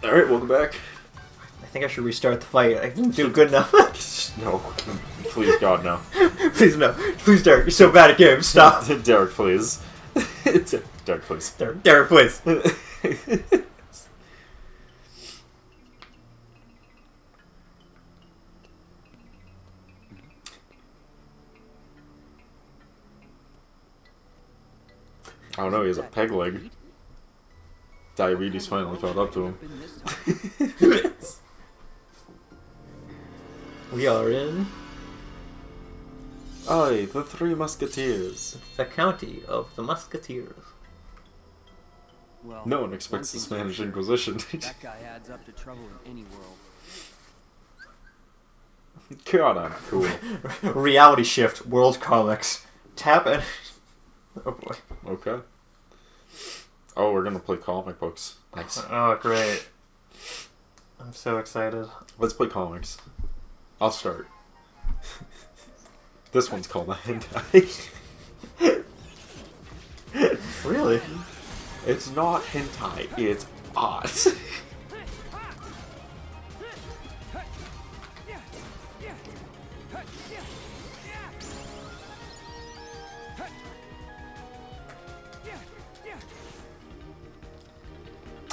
Alright, welcome back. I think I should restart the fight. I didn't do good enough. No. Please, God, no. Please, no. Please, Derek. You're so bad at games. Stop. Derek, please. Derek, please. Derek, please. I don't know, he has a peg leg. Diabetes finally caught up to him. We are in Aye, the Three Musketeers. the county of the Musketeers. Well, No one expects the Spanish Inquisition. that guy adds up to trouble in any world. God, I'm cool. Reality shift. World comics. Tap and... Oh boy. Okay. Oh, we're gonna play comic books. Nice. Oh, great. I'm so excited. Let's play comics. I'll start. This one's called a hentai. Really? It's not hentai, it's art.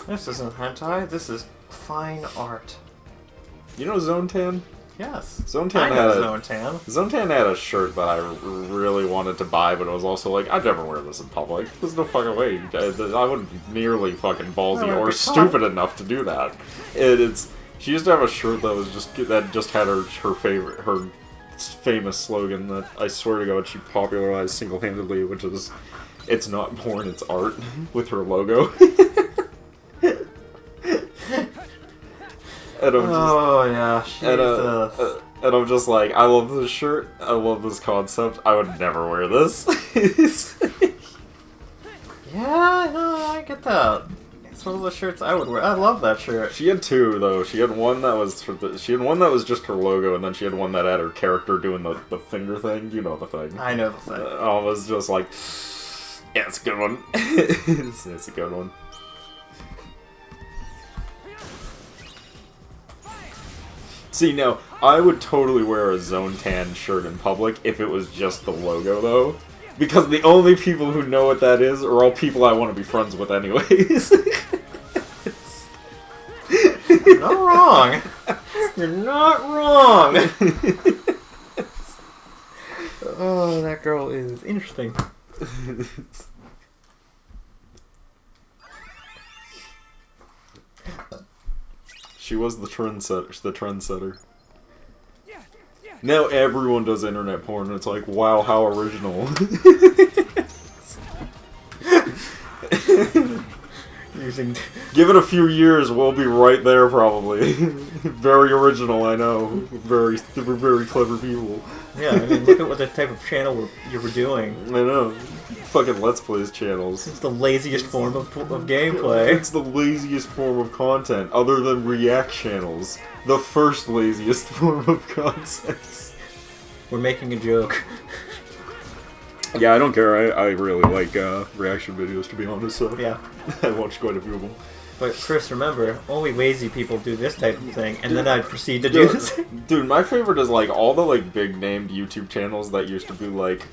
This isn't hentai. This is fine art. You know Zone Tan? Yes. Zone I Tan know had a Zone Tan. Zone Tan had a shirt that I really wanted to buy, but it was also like, I'd never wear this in public. There's no fucking way. I wouldn't be nearly fucking ballsy No, or because- stupid enough to do that. She used to have a shirt that was just had her famous slogan that I swear to God she popularized single-handedly, which is, "It's not porn, it's art," with her logo. And I'm just, and I'm just like, I love this shirt, I love this concept, I would never wear this. Yeah, no, I get that. It's one of the shirts I would wear. I love that shirt. She had two though. She had one that was just her logo, and then she had one that had her character doing the finger thing. You know the thing. I know the thing. I was just like, yeah, it's a good one. it's a good one. See, now, I would totally wear a Zone Tan shirt in public if it was just the logo, though. Because the only people who know what that is are all people I want to be friends with anyways. You're not wrong. You're not wrong. Oh, that girl is interesting. She was the trendsetter. Now everyone does internet porn, and it's like, wow, how original. Give it a few years, we'll be right there, probably. Very original, I know. Very clever people. Yeah, I mean, look at what the type of channel you were doing. I know. Fucking Let's Plays channels. It's the laziest form of gameplay. It's the laziest form of content, other than React channels. The first laziest form of content. We're making a joke. Yeah, I don't care. I really like reaction videos, to be honest, so Yeah. I watch quite a few of them. But Chris, remember, only lazy people do this type of thing, and then I proceed to do this. Dude, my favorite is like all the like big named YouTube channels that used to be like,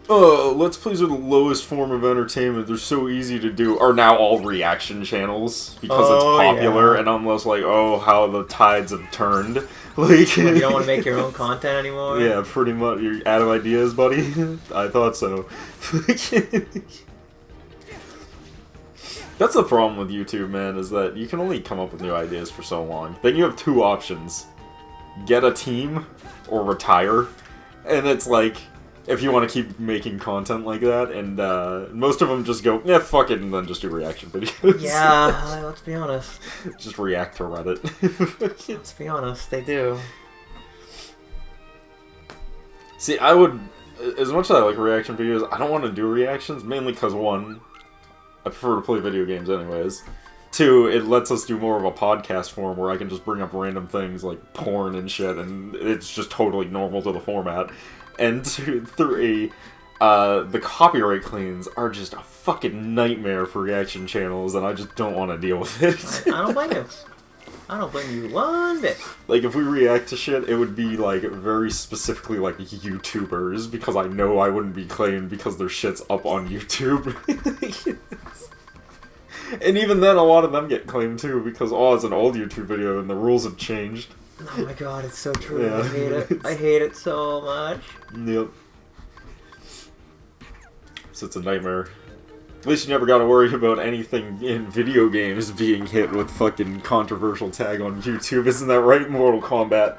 oh, Let's Plays are the lowest form of entertainment, they're so easy to do, are now all reaction channels because it's popular, yeah. and I'm almost like, oh, how the tides have turned. Like, You don't want to make your own content anymore? yeah, pretty much. You're out of ideas, buddy? I thought so. That's the problem with YouTube, man, is that you can only come up with new ideas for so long. Then you have two options. Get a team, or retire. And it's like, if you want to keep making content like that, and most of them just go, yeah, fuck it, and then just do reaction videos. Yeah, let's be honest. Just react to Reddit. Let's be honest, they do. See, I would, as much as I like reaction videos, I don't want to do reactions, mainly because, one, I prefer to play video games anyways. Two, it lets us do more of a podcast form where I can just bring up random things like porn and shit, and it's just totally normal to the format. And two, three, the copyright claims are just a fucking nightmare for reaction channels, and I just don't want to deal with it. I don't blame you. I don't blame you one bit. Like, if we react to shit, it would be, like, very specifically, like, YouTubers, because I know I wouldn't be claimed because their shit's up on YouTube. And even then, a lot of them get claimed, too, because, oh, it's an old YouTube video and the rules have changed. Oh my god, it's so true. Yeah. I hate it. I hate it so much. Yep. So it's a nightmare. At least you never gotta worry about anything in video games being hit with fucking controversial tag on YouTube. Isn't that right, Mortal Kombat?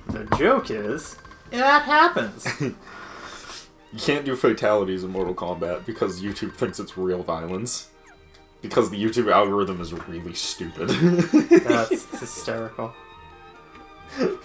The joke is, that happens. You can't do fatalities in Mortal Kombat because YouTube thinks it's real violence. Because the YouTube algorithm is really stupid. That's hysterical. And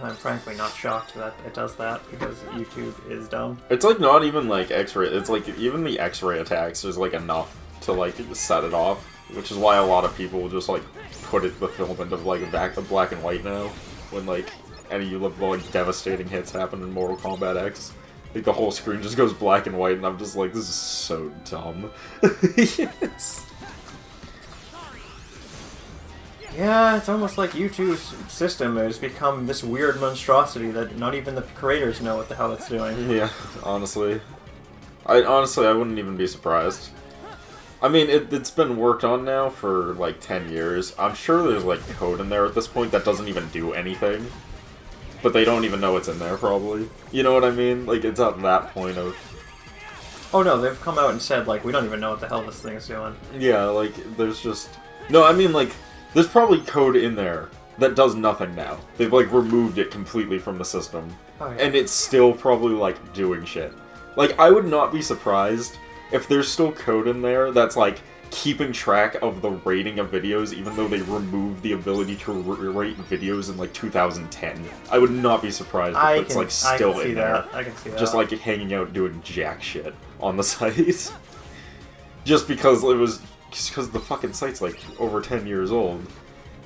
I'm frankly not shocked that it does that, because YouTube is dumb. It's like not even like X-ray, it's like even the X-ray attacks is like enough to like set it off. Which is why a lot of people just like put the film into like black and white now. When like any like devastating hits happen in Mortal Kombat X. Like the whole screen just goes black and white and I'm just like, this is so dumb. Yes. Yeah, it's almost like YouTube's system has become this weird monstrosity that not even the creators know what the hell it's doing. Yeah, honestly. I wouldn't even be surprised. I mean, it's been worked on now for like 10 years. I'm sure there's like code in there at this point that doesn't even do anything. But they don't even know it's in there, probably. You know what I mean? Like, it's at that point of... Oh no, they've come out and said, like, we don't even know what the hell this thing is doing. Yeah, like, there's just... No, I mean, like, there's probably code in there that does nothing now. They've, like, removed it completely from the system. Oh, yeah. And it's still probably, like, doing shit. Like, I would not be surprised if there's still code in there that's, like, keeping track of the rating of videos, even though they removed the ability to rate videos in, like, 2010. I would not be surprised if it's, like, still in there. I can see that. Just, like, hanging out doing jack shit on the site. Just because it was... Just because the fucking site's, like, over 10 years old.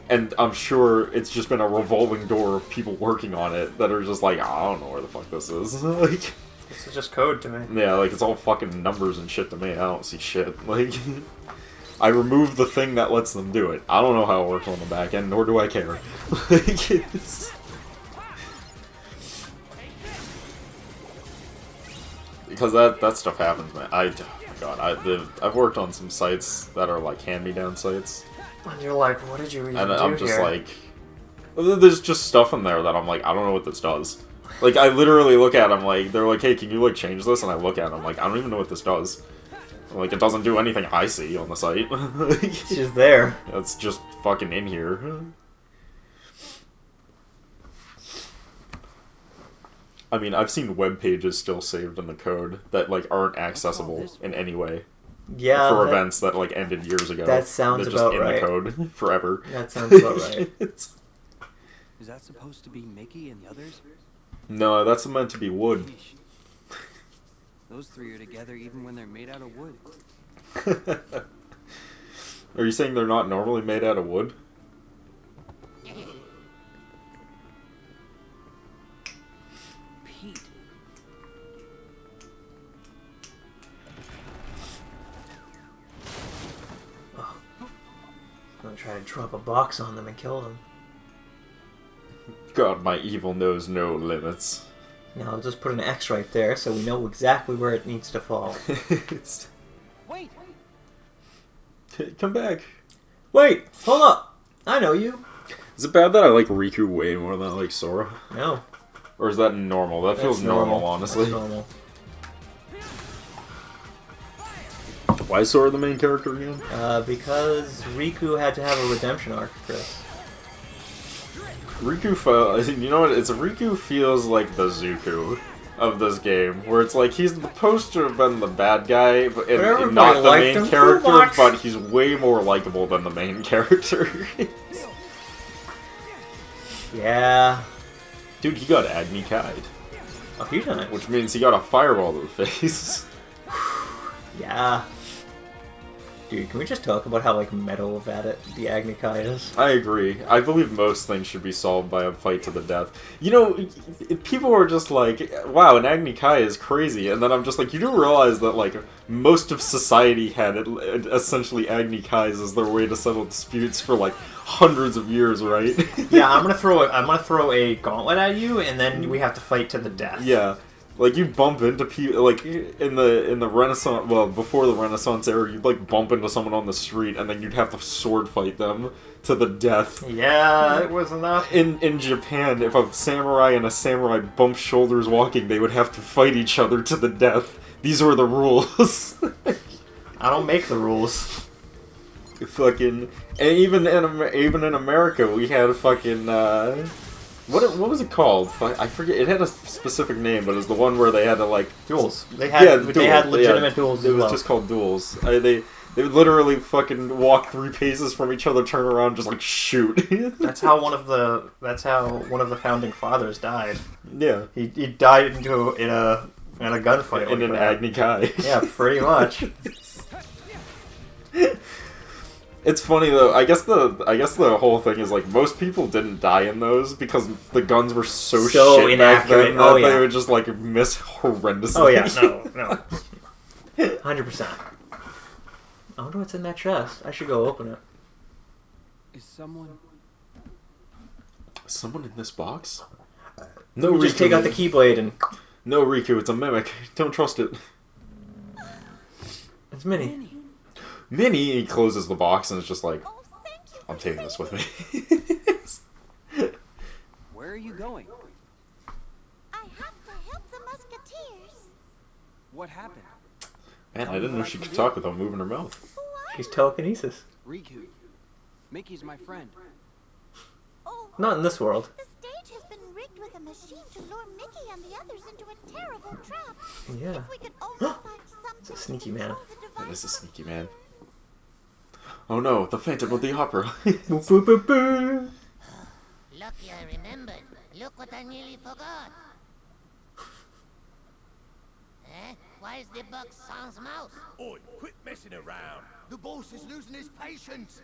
And I'm sure it's just been a revolving door of people working on it that are just like, I don't know where the fuck this is. Like... This is just code to me. Yeah, like, it's all fucking numbers and shit to me. I don't see shit. Like... I removed the thing that lets them do it. I don't know how it works on the back end, nor do I care. Like, it's... Because that stuff happens, man. Oh my god, I've worked on some sites that are like hand-me-down sites. And you're like, what did you even and do I'm just here? like... There's just stuff in there that I'm like, I don't know what this does. Like, I literally look at them like, they're like, hey, can you like change this? And I look at them like, I don't even know what this does. Like, it doesn't do anything I see on the site. It's just there. It's just fucking in here. I mean, I've seen web pages still saved in the code that, like, aren't accessible in any way. Yeah. For events that, like, ended years ago. That sounds They're just about in right. the code forever. That sounds about right. Is that supposed to be Mickey and the others? No, that's meant to be wood. Yeesh. Those three are together even when they're made out of wood. Are you saying they're not normally made out of wood? Pete. Oh. I'm gonna try to drop a box on them and kill them. God, my evil knows no limits. Now I'll just put an X right there so we know exactly where it needs to fall. Wait! Come back. Wait! Hold up! I know you! Is it bad that I like Riku way more than I like Sora? No. Or is that normal? That feels That's normal, honestly. That's normal. Why is Sora the main character again? Because Riku had to have a redemption arc, Chris. Riku, you know what? Riku feels like the Zuko of this game, where it's like he's supposed to have been the bad guy, but and not the main character, but he's way more likable than the main character. Yeah. Dude, he got Agni Kai'd, A few times. which means he got a fireball to the face. Yeah. Dude, can we just talk about how, like, metal of at it the Agni Kai is? I agree. I believe most things should be solved by a fight to the death. You know, people are just like, wow, an Agni Kai is crazy. And then I'm just like, you do realize that, like, most of society had essentially Agni Kais as their way to settle disputes for, like, hundreds of years, right? Yeah, I'm gonna throw a gauntlet at you, and then we have to fight to the death. Yeah. Like, you bump into people, like, in the Renaissance, well, before the Renaissance era, you'd, like, bump into someone on the street, and then you'd have to sword fight them to the death. Yeah, it was enough. In Japan, if a samurai and a samurai bumped shoulders walking, they would have to fight each other to the death. These were the rules. I don't make the rules. Fucking... And even in America, we had fucking, What was it called? I forget. It had a specific name, but it was the one where they had to, like... Duels. They had legitimate duels It as was well. just called duels. They would literally fucking walk 3 paces from each other, turn around, just like shoot. That's how one of the founding fathers died. Yeah. He died in a gunfight. In an Agni Kai. Yeah, pretty much. It's funny though. I guess the whole thing is like most people didn't die in those because the guns were so shit back then that they would just like miss horrendously. Oh yeah, no, 100%. I wonder what's in that chest. I should go open it. Is someone in this box? No, Riku. Just take out the Keyblade and... No, Riku, it's a mimic. Don't trust it. It's Minnie. Minnie, he closes the box and it's just like, I'm taking this with me. Where are you going? I have to help the Musketeers. What happened? Man, I didn't know she could talk without moving her mouth. She's telekinesis. Riku. Mickey's my friend. Oh, Not in this world. the stage has been rigged with a machine to lure Mickey and the others into a terrible trap. Yeah. If we could only find something It's a sneaky man. That is a sneaky man. Oh no, the Phantom of the Opera. Lucky I remembered. Look what I nearly forgot. Why is the bug sans mouse? Oi, quit messing around. The boss is losing his patience.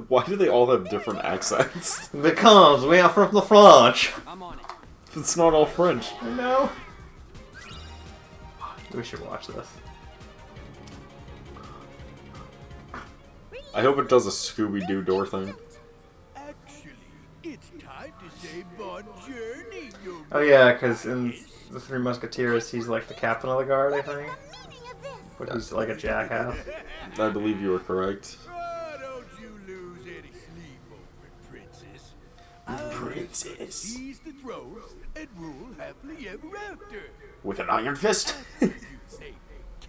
Why do they all have different accents? Because we are from the French. I'm on it. It's not all French. No. We should watch this. I hope it does a Scooby-Doo door thing. Actually, it's time to say bon journey, you Oh yeah, because in the Three Musketeers, he's like the captain of the guard, I think. But he's like a jackass. I believe you were correct. Oh, don't you lose any sleep over it, Princess. Princess. Seize the throne and rule happily ever after. With an iron fist? You say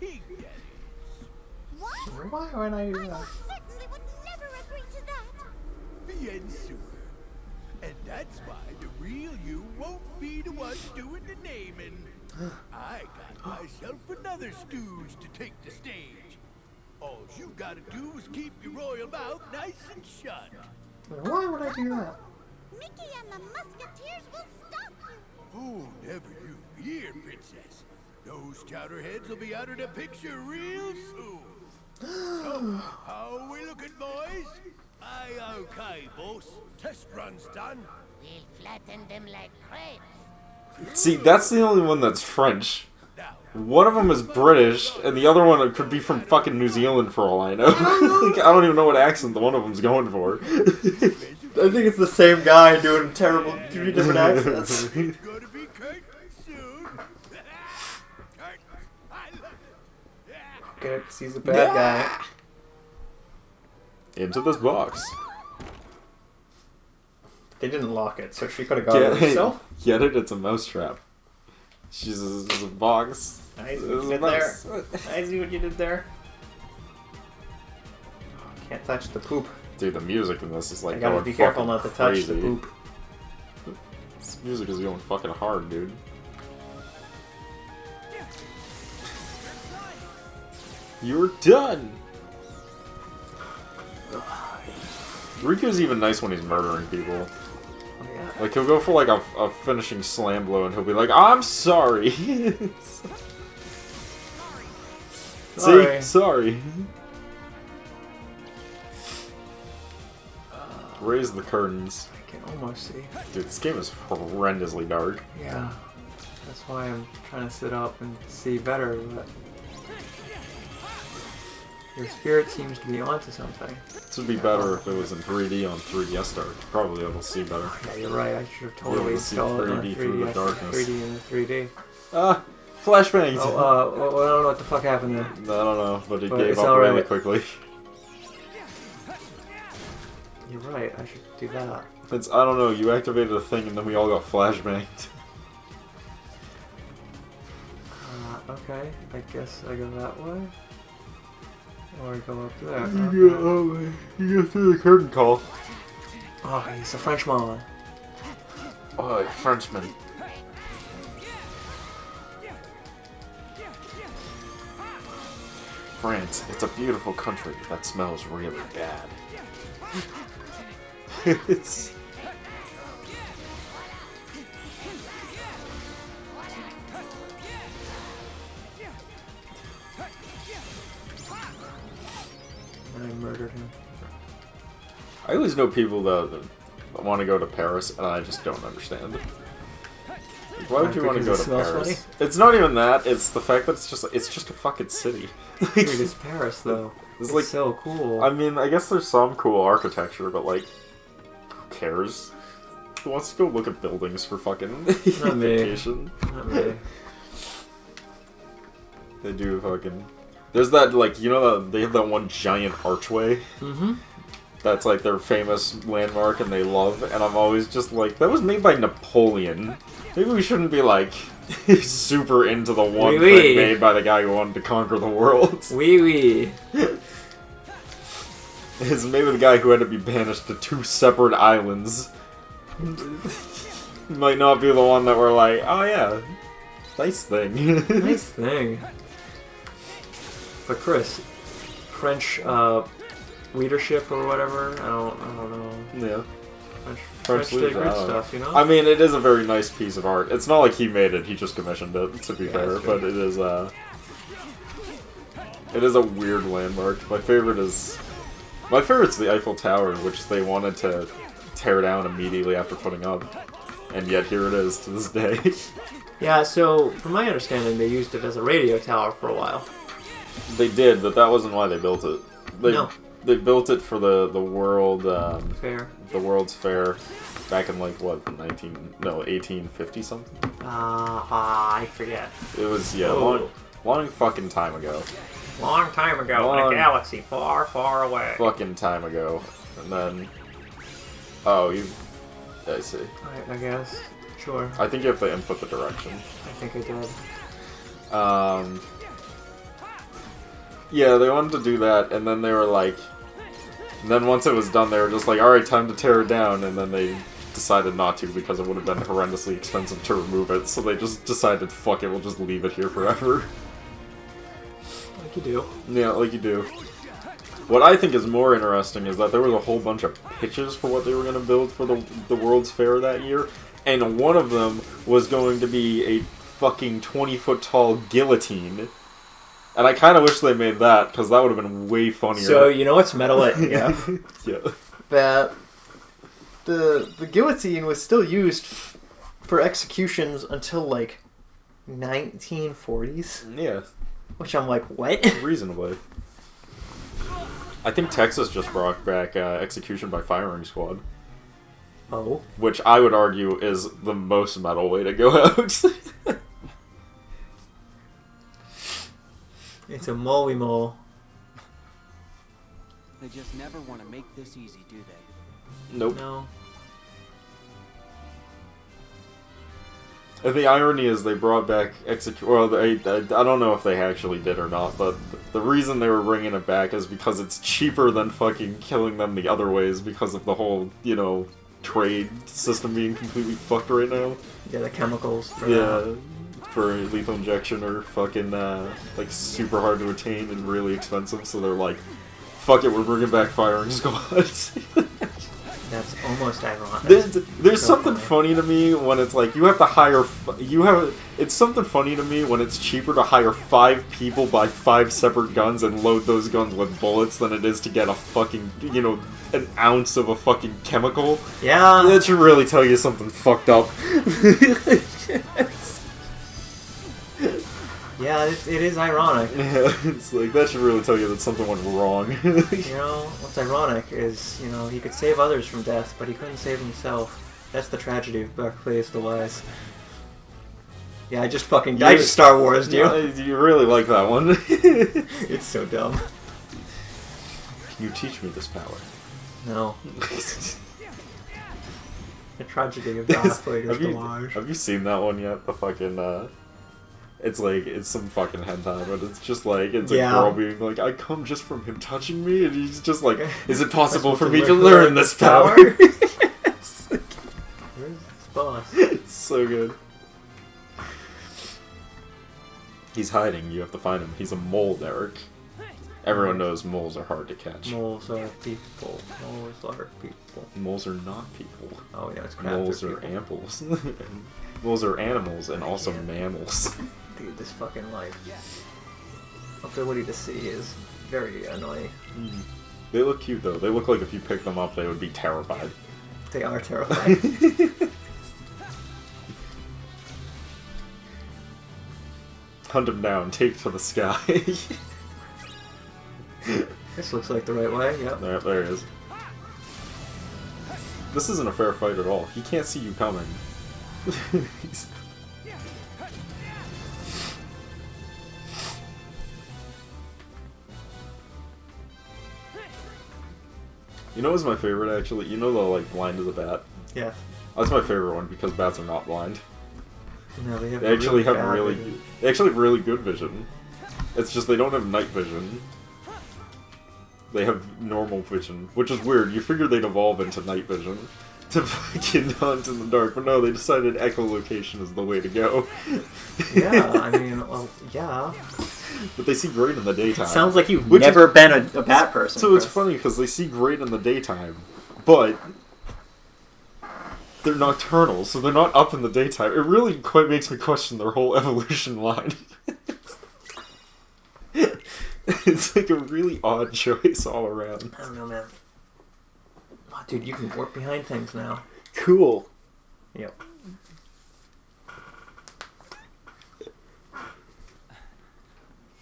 king, that What? Why would I do I that? certainly would never agree to that. is. Bien sûr. And that's why the real you won't be the one doing the naming. I got myself another stooge to take the stage. All you gotta do is keep your royal mouth nice and shut. Why would I do that? Mickey and the Musketeers will stop you. Oh, never you fear, Princess. Those chowderheads will be out of the picture real soon. So, how are we looking, boys? Aye, okay, boss. Test run's done. We'll flatten them like crepes. See, that's the only one that's French. Now, One of them is British, and the other one could be from fucking New Zealand for all I know. Like, I don't even know what accent the one of them's going for. I think it's the same guy doing three different accents. it's gonna be curtains soon. Curtains. I love it. Good, because he's a bad guy. Into this box. They didn't lock it, so she could have got it herself. Get it? It's a mousetrap. She's a box. I see It's what a you did there. mouse. I see what you did there. Can't touch the poop. Dude, the music in this is like I gotta going be careful fucking not to touch crazy. the poop. This music is going fucking hard, dude. You're done! Riku's even nice when he's murdering people. Oh, yeah. Like, he'll go for like a finishing slam blow and he'll be like, I'm sorry! Sorry. See? Sorry. Raise the curtains. I can almost see. Dude, this game is horrendously dark. Yeah. That's why I'm trying to sit up and see better, but... Your spirit seems to be onto something. This would be better if it was in 3D on 3DS Dark. Probably able to see better. Yeah, you're right. I should have totally able to see installed it on 3D through the 3D. darkness. 3D in the 3D. Ah! Flashbangs! Oh, I don't know what the fuck happened there. I don't know, but it But gave it's up alright. really quickly. You're right. I should do that. It's, I don't know, you activated a thing and then we all got flashbanged. Okay. I guess I go that way. Or I go up there. You go through the curtain call. Oh, he's a Frenchman. Oh, Frenchman. France, it's a beautiful country that smells really bad. It's... And I murdered him. I always know people that want to go to Paris, and I just don't understand. Like, why would you want to go Because it to smells Paris? funny? It's not even that. It's the fact that it's just a fucking city. Dude, it's Paris though. It's It's like- so cool. I mean, I guess there's some cool architecture, but like, who cares? Who wants to go look at buildings for fucking Not me. vacation? Not me. They do fucking. There's that, like, you know that they have that one giant archway Mm-hmm. that's like their famous landmark and they love, and I'm always just like, that was made by Napoleon. Maybe we shouldn't be like super into the one Oui, thing oui. made by the guy who wanted to conquer the world. Wee wee. It's made by the guy who had to be banished to 2 separate islands. Might not be the one that we're like, oh yeah, nice thing. Nice thing. But Chris, French leadership or whatever. I don't know. Yeah. French did leaders, I good don't know. stuff, you know. I mean, it is a very nice piece of art. It's not like he made it; he just commissioned it. To be Yeah, fair, that's true. but it is a weird landmark. My favorite's the Eiffel Tower, which they wanted to tear down immediately after putting up, and yet here it is to this day. Yeah. So, from my understanding, they used it as a radio tower for a while. They did, but that wasn't why they built it. No. They built it for the world Fair. the World's Fair back in like what 1850 something. I forget. It was Oh. long fucking time ago. Long time ago, in Long- a galaxy far, far away. Fucking time ago, and then I see. I guess. Sure. I think you have to input the direction. I think I did. Yeah, they wanted to do that, and then they were like, and then once it was done, they were just like, all right, time to tear it down, and then they decided not to because it would have been horrendously expensive to remove it, so they just decided, fuck it, we'll just leave it here forever. Like you do. Yeah, like you do. What I think is more interesting is that there was a whole bunch of pitches for what they were going to build for the World's Fair that year, and one of them was going to be a fucking 20-foot tall guillotine. And I kind of wish they made that, because that would have been way funnier. So, you know what's metal at yeah? Yeah. That the guillotine was still used for executions until, like, 1940s. Yeah, Which I'm like, what? reasonably. I think Texas just brought back execution by firing squad, Oh. which I would argue is the most metal way to go out. It's a molly mole. They just never want to make this easy, do they? Nope. No. And the irony is they brought back Well, I don't know if they actually did or not, but the reason they were bringing it back is because it's cheaper than fucking killing them the other ways because of the whole, trade system being completely fucked right now. Yeah, the chemicals. For Yeah, for lethal injection are fucking, like, super hard to attain and really expensive, so they're like, fuck it, we're bringing back firing squads. That's almost ironic. There's So something funny. funny to me when it's like you have to hire. It's something funny to me when it's cheaper to hire 5 people, buy 5 separate guns, and load those guns with bullets than it is to get a fucking an ounce of a fucking chemical. Yeah. That should really tell you something fucked up. Yeah, it is ironic. Yeah, it's like that should really tell you that something went wrong. What's ironic is, he could save others from death, but he couldn't save himself. That's the tragedy of Barclays the Wise. Yeah, I just Star Wars, do you? You really like that one. It's so dumb. Can you teach me this power? No. The tragedy of Barclays the Wise. Have you seen that one yet? The fucking it's some fucking hentai, but it's just it's a girl being like, I come just from him touching me, and he's just like, is it possible for me to learn this power? Where's this boss? It's so good. He's hiding, you have to find him. He's a mole, Derek. Everyone knows moles are hard to catch. Moles are people. Moles are people. Moles are not people. Oh yeah, it's Moles are amples. Moles are animals and also mammals. Dude, this fucking life. Ability to see is very annoying. They look cute though. They look like if you picked them up, they would be terrified. They are terrifying. Hunt him down, take to the sky. This looks like the right way, yep. There he is. This isn't a fair fight at all. He can't see you coming. You know what's my favorite actually? You know the blind as a bat? Yeah. That's my favorite one because bats are not blind. No, they have They actually have bad really vision. they actually have really good vision. It's just they don't have night vision. They have normal vision, which is weird. You figured they'd evolve into night vision to fucking hunt in the dark, but no, they decided echolocation is the way to go. Yeah, I mean, well, yeah. But they see great in the daytime. Sounds like you've never been a bat person. So it's funny because they see great in the daytime, but they're nocturnal, so they're not up in the daytime. It really quite makes me question their whole evolution line. It's like a really odd choice all around. I don't know, man. Oh, dude, you can work behind things now. Cool. Yep.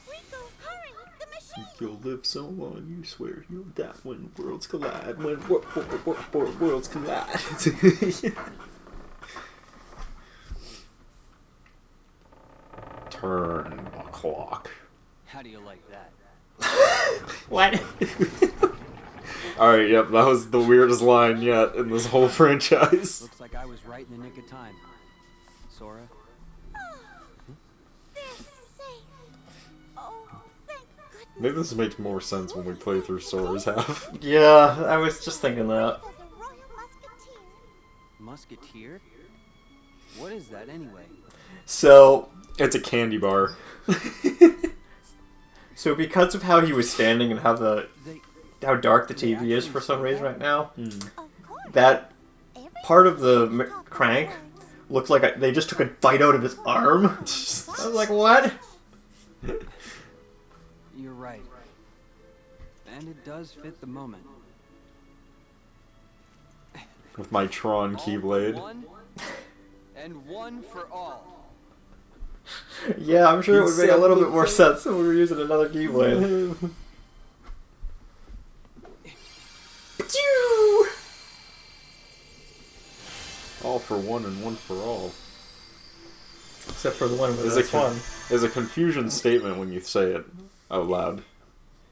Rico, hurry! The machine! You'll live so long, you swear you'll die when worlds collide. When worlds collide. Turn the clock. How do you like that? What? Alright, yep, that was the weirdest line yet in this whole franchise. Looks like I was right in the nick of time. Sora? They're safe. Oh, thank goodness. Maybe this makes more sense when we play through Sora's half. Yeah, I was just thinking that. As a royal musketeer. Musketeer? What is that anyway? So, It's a candy bar. so because of how he was standing and how They... how dark the TV is for some reason right now, Of course. that Every part of the musketeer's top crank priority. looks like they just took a bite out of his arm. I was like, what? You're right. And it does fit the moment. With my Tron All for Keyblade. one, and one for all. Yeah, I'm sure it would make a little bit more Exactly. sense if we were using another keyblade. All for one and one for all. Except for the one with There's this one. There's a confusion statement when you say it out loud.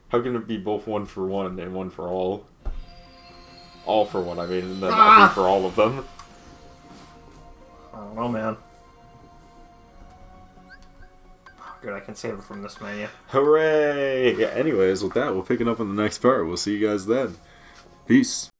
How can it be both one for one and one for all? All for one, I mean, and then not be for all of them. I don't know, man. Good, I can save it from this menu. Hooray! Anyways, with that, we'll pick it up in the next part. We'll see you guys then. Peace.